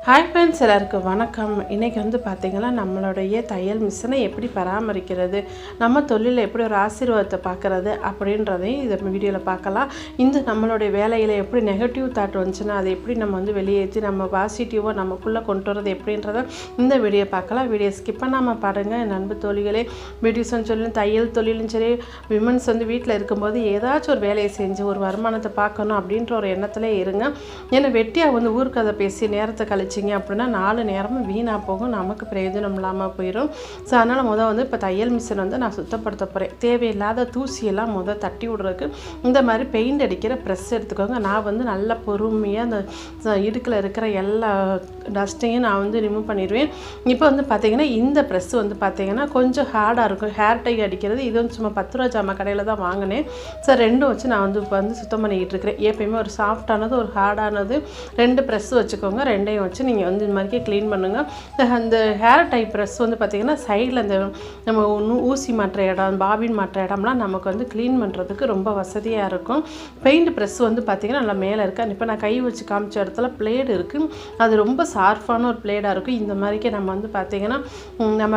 Hi friends, எல்லாருக்கும் வணக்கம். இன்றைக்கி பார்த்திங்கன்னா நம்மளுடைய தையல் மிஷினை எப்படி பராமரிக்கிறது, நம்ம தொழிலில் எப்படி ஒரு ஆசீர்வாதத்தை பார்க்குறது அப்படின்றதையும் இதை வீடியோவில் பார்க்கலாம். இந்த நம்மளுடைய வேலையில் எப்படி நெகட்டிவ் தாட் வந்துச்சுன்னா அதை எப்படி நம்ம வெளியேற்றி நம்ம பாசிட்டிவாக நமக்குள்ளே கொண்டு வரது எப்படின்றத இந்த வீடியோ பார்க்கலாம். வீடியோ ஸ்கிப் பண்ணாமல் பாருங்கள். என் நண்பு தோழிகளே, பியூட்டிஷன் தொழிலும் தையல் தொழிலும் சரி, விமன்ஸ் வீட்டில் இருக்கும்போது ஏதாச்சும் ஒரு வேலையை செஞ்சு ஒரு வருமானத்தை பார்க்கணும் அப்படின்ற ஒரு எண்ணத்தில் இருங்க. ஏன்னா வெட்டியாக ஊருக்கு அதை பேசி நேரத்தை கழிச்சிங்க அப்படின்னா 4 நேரமும் வீணாக போகும், நமக்கு பிரயோஜனம் இல்லாமல் போயிடும். ஸோ அதனால் இப்போ தையல் மிஷின் நான் சுத்தப்படுத்த போகிறேன். தேவையில்லாத தூசியெல்லாம் தட்டி விடுறதுக்கு இந்த மாதிரி பெயிண்ட் அடிக்கிற ப்ரெஸ் எடுத்துக்கோங்க. நான் நல்லா பொறுமையாக அந்த இடுக்கில் இருக்கிற எல்லா டஸ்ட்டையும் நான் ரிமூவ் பண்ணிடுவேன். இப்போ பார்த்திங்கன்னா இந்த ப்ரெஸ் பார்த்திங்கன்னா கொஞ்சம் ஹார்டாக இருக்கும். ஹேர் டை அடிக்கிறது இது சும்மா 10 ரூபா ஜாமான் கடையில் தான் வாங்கினேன். ஸோ ரெண்டும் வச்சு நான் இப்போ சுத்தம் பண்ணிக்கிட்டு இருக்கிறேன். எப்பயுமே ஒரு சாஃப்டானது ஒரு ஹார்டானது 2 ப்ரெஸ் வச்சுக்கோங்க. ரெண்டையும் வச்சு நீங்கள் இந்த மாதிரிக்கே க்ளீன் பண்ணுங்கள். அந்த ஹேர் டைப் ப்ரெஸ் பார்த்திங்கன்னா சைடில் அந்த நம்ம ஊசி மாட்டுற இடம், பாபின் மாட்டுற இடம்லாம் நமக்கு க்ளீன் பண்ணுறதுக்கு ரொம்ப வசதியாக இருக்கும். பெயிண்ட் ப்ரெஸ் பார்த்திங்கன்னா நல்லா மேலே இருக்கா. இப்போ நான் கை வச்சு காமிச்ச இடத்துல பிளேடு இருக்குது. அது ரொம்ப ஷார்ப்பான ஒரு பிளேடாக இருக்கும். இந்த மாதிரிக்கே நம்ம பார்த்திங்கன்னா நம்ம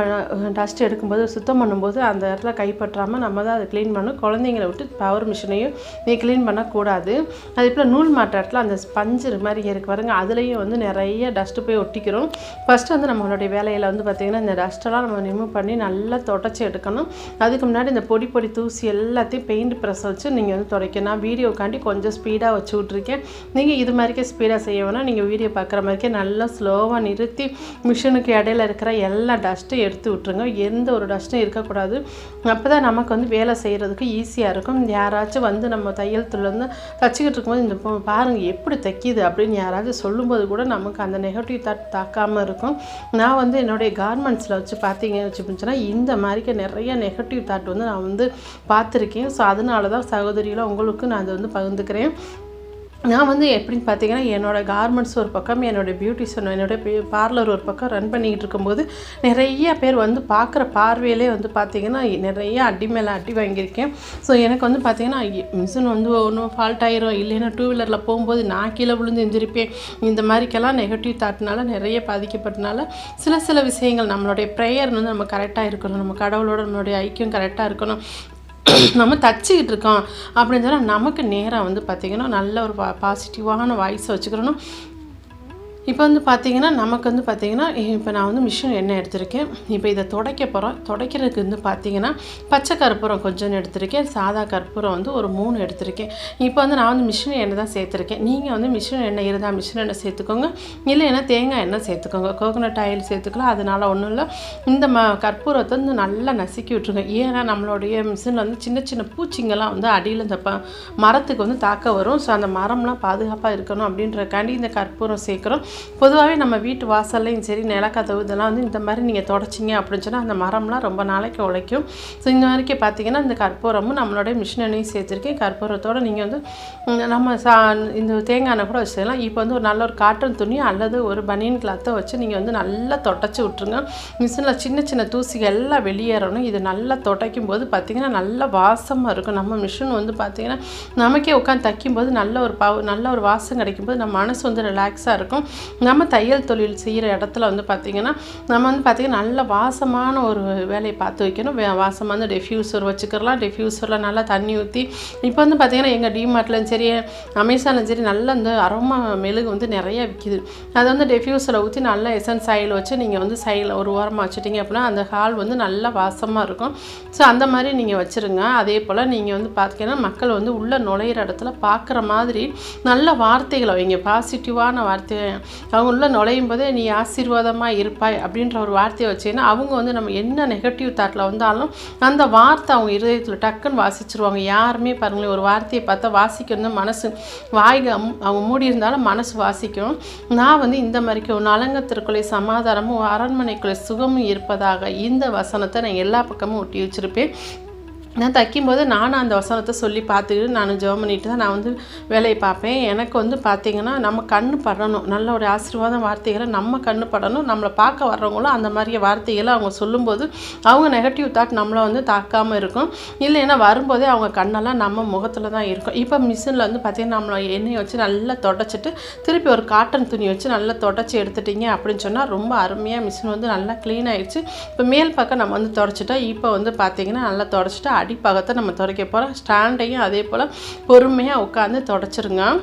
டஸ்ட் எடுக்கும்போது சுத்தம் பண்ணும்போது அந்த இடத்துல கைப்பற்றாமல் நம்ம தான் அதை க்ளீன் பண்ணணும். குழந்தைங்களை விட்டு பவர் மிஷினையும் நீ க்ளீன் பண்ணக்கூடாது. அதே போல் நூல் மாட்டுற இடத்துல அந்த ஸ்பஞ்சு மாதிரி இருக்கு பாருங்க, அதுலேயும் நிறைய டஸ்ட்டு போய் ஒட்டிக்கிறோம். ஃபஸ்ட்டு நம்மளுடைய வேலையில் பார்த்திங்கன்னா இந்த டஸ்ட்டெல்லாம் நம்ம ரிமூவ் பண்ணி நல்லா தொடச்சி எடுக்கணும். அதுக்கு முன்னாடி இந்த பொடி பொடி தூசி எல்லாத்தையும் பெயிண்ட் ப்ரெஸ் வச்சு நீங்கள் துடைக்கணும். நான் வீடியோக்காண்டி கொஞ்சம் ஸ்பீடாக வச்சு விட்ருக்கேன். நீங்கள் இது மாதிரிக்கே ஸ்பீடாக செய்ய வேணால் நீங்கள் வீடியோ பார்க்குற மாதிரிக்கே நல்லா ஸ்லோவாக நிறுத்தி மிஷினுக்கு இடையில இருக்கிற எல்லா டஸ்ட்டும் எடுத்து விட்ருங்க. எந்த ஒரு டஸ்ட்டும் இருக்கக்கூடாது. அப்போ தான் நமக்கு வேலை செய்கிறதுக்கு ஈஸியாக இருக்கும். யாராச்சும் நம்ம தையல் தொழில் தச்சுக்கிட்டு இருக்கும்போது இந்த பாருங்கள் எப்படி தைக்கிது அப்படின்னு யாராச்சும் சொல்லும்போது கூட நமக்கு அந்த நெகட்டிவ் தாட் தாக்காமல் இருக்கும். நான் என்னுடைய கார்மெண்ட்ஸில் வச்சு பார்த்தீங்கன்னா இந்த மாதிரிக்கு நிறைய நெகட்டிவ் தாட் நான் பார்த்துருக்கேன். ஸோ அதனால தான் சகோதரியில் உங்களுக்கு நான் அதை பகிர்ந்துக்கிறேன். நான் எப்படின்னு பார்த்தீங்கன்னா என்னோடய கார்மெண்ட்ஸ் ஒரு பக்கம், என்னோடய பியூட்டிஷன் என்னோடய பார்லர் ஒரு பக்கம் ரன் பண்ணிக்கிட்டு இருக்கும்போது நிறைய பேர் பார்க்குற பார்வையிலே பார்த்திங்கன்னா நிறைய அடி மேலே அடி வாங்கியிருக்கேன். ஸோ எனக்கு பார்த்திங்கன்னா மிஷின் ஒன்றும் ஃபால்ட் ஆயிரும், இல்லைன்னா 2 வீலரில் போகும்போது நான் கீழே விழுந்து எந்திரிப்பேன். இந்த மாதிரிக்கெல்லாம் நெகட்டிவ் தாட்னால நிறைய பாதிக்கப்பட்டனால சில விஷயங்கள் நம்மளுடைய ப்ரேயர் நம்ம கரெக்டாக இருக்கணும், நம்ம கடவுளோட நம்மளுடைய ஐக்கியம் கரெக்டாக இருக்கணும். நம்ம தச்சுக்கிட்டு இருக்கோம் அப்படின்னு சொன்னால் நமக்கு நேராக பார்த்திங்கன்னா நல்ல ஒரு பாசிட்டிவான வாய்ஸை வச்சுக்கிறணும். இப்போ பார்த்திங்கன்னா நமக்கு பார்த்திங்கன்னா இப்போ நான் மிஷின் எண்ணெய் எடுத்திருக்கேன். இப்போ இதை துடைக்க போகிறோம். துடைக்கிறதுக்கு பார்த்திங்கன்னா பச்சை கற்பூரம் கொஞ்சம் எடுத்திருக்கேன். சாதா கற்பூரம் ஒரு 3 எடுத்திருக்கேன். இப்போ நான் மிஷின் எண்ணெய் தான் சேர்த்துருக்கேன். நீங்கள் மிஷின் எண்ணெய் இருந்தால் மிஷின் எண்ணெய் சேர்த்துக்கோங்க, இல்லைன்னா தேங்காய் எண்ணெய் சேர்த்துக்கோங்க. கோகோனட் ஆயில் சேர்த்துக்கலாம், அதனால் ஒன்றும் இல்லை. இந்த கற்பூரத்தை நல்லா நசுக்கி விட்ருங்க. ஏன்னா நம்மளுடைய மிஷினில் சின்ன சின்ன பூச்சிங்கெல்லாம் அடியில் இந்த மரத்துக்கு தாக்க வரும். ஸோ அந்த மரம்லாம் பாதுகாப்பாக இருக்கணும் அப்படின்றக்காண்டி இந்த கற்பூரம் சேர்க்குறோம். பொதுவாகவே நம்ம வீட்டு வாசல்லையும் சரி, நிலக்கதவு இதெல்லாம் இந்த மாதிரி நீங்கள் தொடச்சிங்க அப்படின்னு சொன்னால் அந்த மரம்லாம் ரொம்ப நாளைக்கு உழைக்கும். ஸோ இந்த மாதிரிக்கே பார்த்திங்கன்னா இந்த கற்பூரமும் நம்மளுடைய மிஷின் எண்ணெயும் சேர்த்துருக்கேன். கற்பூரத்தோடு நீங்கள் நம்ம இந்த தேங்காய் எண்ணெய் கூட வச்சுக்கலாம். இப்போ ஒரு நல்ல ஒரு காட்டன் துணி அல்லது ஒரு பனியன் கிளாத்தை வச்சு நீங்கள் நல்லா தொடச்சி விட்ருங்க. மிஷினில் சின்ன சின்ன தூசிகள் எல்லாம் வெளியேறணும். இது நல்லா துடைக்கும் போது பார்த்திங்கன்னா நல்ல வாசமாக இருக்கும். நம்ம மிஷின் பார்த்திங்கன்னா நமக்கே உட்காந்து தைக்கும்போது நல்ல ஒரு வாசம் கிடைக்கும்போது நம்ம மனசு ரிலாக்ஸாக இருக்கும். நம்ம தையல் தொழில் செய்கிற இடத்துல பார்த்திங்கன்னா நம்ம பார்த்திங்கன்னா நல்ல வாசமான ஒரு வேலையை பார்த்து வைக்கணும். வாசமாக டெஃப்யூசர் வச்சுக்கலாம். டெஃப்யூசரில் நல்லா தண்ணி ஊற்றி இப்போ பார்த்திங்கன்னா எங்கள் டிமார்ட்லையும் சரி, அமேசான்லையும் சரி நல்ல இந்த அரோமா மெழுகு நிறைய விற்கிது. அதை டெஃப்யூசரை ஊற்றி நல்லா எசன்ஸ் ஆயில் வச்சு நீங்கள் சைடில் ஒரு ஓரமாக வச்சுட்டிங்க அப்படின்னா அந்த ஹால் நல்லா வாசமாக இருக்கும். ஸோ அந்த மாதிரி நீங்கள் வச்சுருங்க. அதே போல் நீங்கள் பார்த்திங்கன்னா மக்கள் உள்ளே நுழையிற இடத்துல பார்க்குற மாதிரி நல்ல வார்த்தைகளை வைங்க. பாசிட்டிவான வார்த்தை அவங்க உள்ள நுழையும் போதே நீ ஆசீர்வாதமாக இருப்பாய் அப்படின்ற ஒரு வார்த்தையை வச்சேன்னா அவங்க நம்ம என்ன நெகட்டிவ் தாட்டில் வந்தாலும் அந்த வார்த்தை அவங்க இருதயத்தில் டக்குன்னு வாசிச்சிருவாங்க. யாருமே பாருங்களேன், ஒரு வார்த்தையை பார்த்தா வாசிக்கணும், மனசு வாய்க அவங்க மூடி இருந்தாலும் மனசு வாசிக்கும். நான் இந்த மாதிரிக்கு ஒரு நலங்கத்திற்குள்ளே சமாதானமும் அரண்மனைக்குள்ளே சுகமும் இருப்பதாக இந்த வசனத்தை நான் எல்லா பக்கமும் ஒட்டி வச்சுருப்பேன். நான் தைக்கும்போது நானும் அந்த வசனத்தை சொல்லி பார்த்துக்கிட்டு நான் ஜெபம் பண்ணிட்டு தான் நான் வந்து வேலையை பார்ப்பேன். எனக்கு வந்து பார்த்திங்கன்னா நம்ம கண்ணு படணும், நல்ல ஒரு ஆசீர்வாதம் வார்த்தைகளை நம்ம கண்ணு படணும். நம்மளை பார்க்க வர்றவங்களும் அந்த மாதிரி வார்த்தைகளை அவங்க சொல்லும்போது அவங்க நெகட்டிவ் தாட் நம்மளை வந்து தாக்காமல் இருக்கும். இல்லைன்னா வரும்போதே அவங்க கண்ணெல்லாம் நம்ம முகத்தில் தான் இருக்கும். இப்போ மிஷினில் வந்து பார்த்திங்கன்னா நம்மளை எண்ணெயை வச்சு நல்லா தொடச்சிட்டு திருப்பி ஒரு காட்டன் துணி வச்சு நல்லா தொடச்சி எடுத்துட்டிங்க அப்படின்னு சொன்னால் ரொம்ப அருமையாக மிஷின் வந்து நல்லா க்ளீன் ஆகிடுச்சு. இப்போ மேல் பக்கம் நம்ம வந்து தொடச்சிட்டா இப்போ வந்து பார்த்திங்கன்னா நல்லா தொடச்சிட்டு அடிப்பாகத்தை நம்ம துடைக்க போகிறோம். ஸ்டாண்டையும் அதே போல் பொறுமையாக உட்காந்து தொடச்சிருங்க.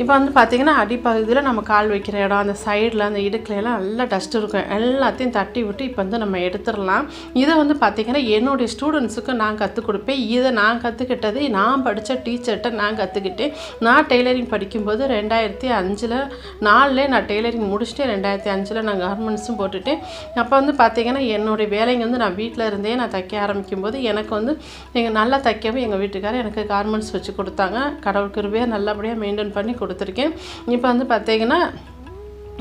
இப்போ வந்து பார்த்திங்கன்னா அடிப்பகுதியில் நம்ம கால் வைக்கிற இடம், அந்த சைடில் அந்த இடுக்கிலலாம் நல்லா டஸ்ட் இருக்கும். எல்லாத்தையும் தட்டி விட்டு இப்போ வந்து நம்ம எடுத்துடலாம். இதை வந்து பார்த்திங்கன்னா என்னுடைய ஸ்டூடெண்ட்ஸுக்கு நான் கற்றுக் கொடுப்பேன். இதை நான் கற்றுக்கிட்டது நான் படித்த டீச்சர்கிட்ட நான் கற்றுக்கிட்டேன். நான் டெய்லரிங் படிக்கும்போது 2005 நான் டெய்லரிங் முடிச்சுட்டு 2005 நான் கார்மெண்ட்ஸும் போட்டுட்டேன். அப்போ வந்து பார்த்திங்கன்னா என்னுடைய வேலைங்க வந்து நான் வீட்டில் இருந்தே நான் தைக்க ஆரம்பிக்கும்போது எனக்கு வந்து எங்கள் நல்லா தைக்கவும் எங்கள் வீட்டுக்காரர் எனக்கு கார்மெண்ட்ஸ் வச்சு கொடுத்தாங்க. கடவுள் கிருபையாக நல்லபடியாக மெயின்டைன் பண்ணி கொடுத்துருக்கேன். இப்போ வந்து பார்த்திங்கன்னா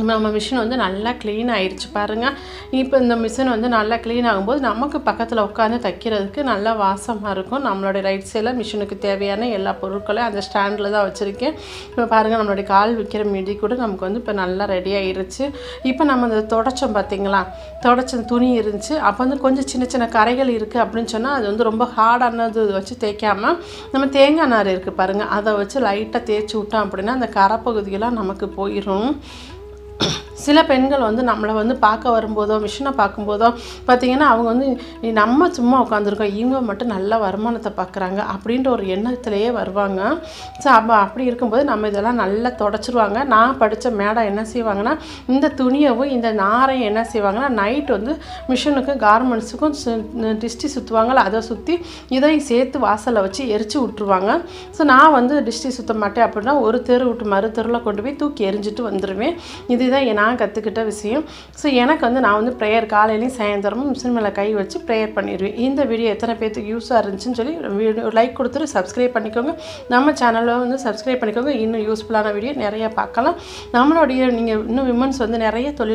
நம்ம மிஷின் வந்து நல்லா க்ளீன் ஆயிடுச்சு பாருங்கள். இப்போ இந்த மிஷின் வந்து நல்லா க்ளீன் ஆகும்போது நமக்கு பக்கத்தில் உட்காந்து தைக்கிறதுக்கு நல்லா வாசமாக இருக்கும். நம்மளுடைய ரைட் சைடில் மிஷினுக்கு தேவையான எல்லா பொருட்களையும் அந்த ஸ்டாண்டில் தான் வச்சுருக்கேன். இப்போ பாருங்கள் நம்மளுடைய கால் விற்கிற மிடி கூட நமக்கு வந்து இப்போ நல்லா ரெடி ஆகிடுச்சு. இப்போ நம்ம அந்த தொடச்சோம் பார்த்திங்களா, தொடச்ச துணி இருந்துச்சு. அப்போ வந்து கொஞ்சம் சின்ன சின்ன கரைகள் இருக்குது அப்படின்னு சொன்னால் அது வந்து ரொம்ப ஹார்டானது வச்சு தேய்க்காமல் நம்ம தேங்காய் நார் இருக்குது பாருங்கள், அதை வச்சு லைட்டாக தேய்ச்சி விட்டோம் அப்படின்னா அந்த கரைப்பகுதியெல்லாம் நமக்கு போயிடும். சில பெண்கள் வந்து நம்மளை வந்து பார்க்க வரும்போதோ மிஷினை பார்க்கும்போதோ பார்த்திங்கன்னா அவங்க வந்து நம்ம சும்மா உட்காந்துருக்கோம், இவங்க மட்டும் நல்ல வருமானத்தை பார்க்குறாங்க அப்படின்ற ஒரு எண்ணத்துலேயே வருவாங்க. ஸோ அப்படி இருக்கும்போது நம்ம இதெல்லாம் நல்லா தொடச்சிருவாங்க. நான் படித்த மேடம் என்ன செய்வாங்கன்னா இந்த துணியவும் இந்த நாரையும் என்ன செய்வாங்கன்னா நைட் வந்து மிஷினுக்கும் கார்மெண்ட்ஸுக்கும் டிஸ்டி சுற்றுவாங்கள்ல, அதை சுற்றி இதையும் சேர்த்து வாசலில் வச்சு எரிச்சு விட்ருவாங்க. ஸோ நான் வந்து டிஸ்டி சுற்ற மாட்டேன் அப்படின்னா ஒரு தெரு விட்டு மறு தெருவில் கொண்டு போய் தூக்கி எரிஞ்சிட்டு வந்துடுவேன். இதுதான் நான் கற்றுக்கிட்ட விஷயம். ஸோ எனக்கு வந்து நான் வந்து ப்ரேயர் காலையிலையும் சாயந்தரமும் மிஷின் மேலே கை வச்சு ப்ரேயர் பண்ணிடுவேன். இந்த வீடியோ எத்தனை பேருக்கு யூஸாக இருந்துச்சுன்னு சொல்லி வீடியோ லைக் கொடுத்துட்டு சப்ஸ்கிரைப் பண்ணிக்கோங்க. நம்ம சேனலில் வந்து சப்ஸ்கிரைப் பண்ணிக்கோங்க. இன்னும் யூஸ்ஃபுல்லான வீடியோ நிறையா பார்க்கலாம். நம்மளுடைய நீங்கள் இன்னும் விமன்ஸ் வந்து நிறைய தொழில்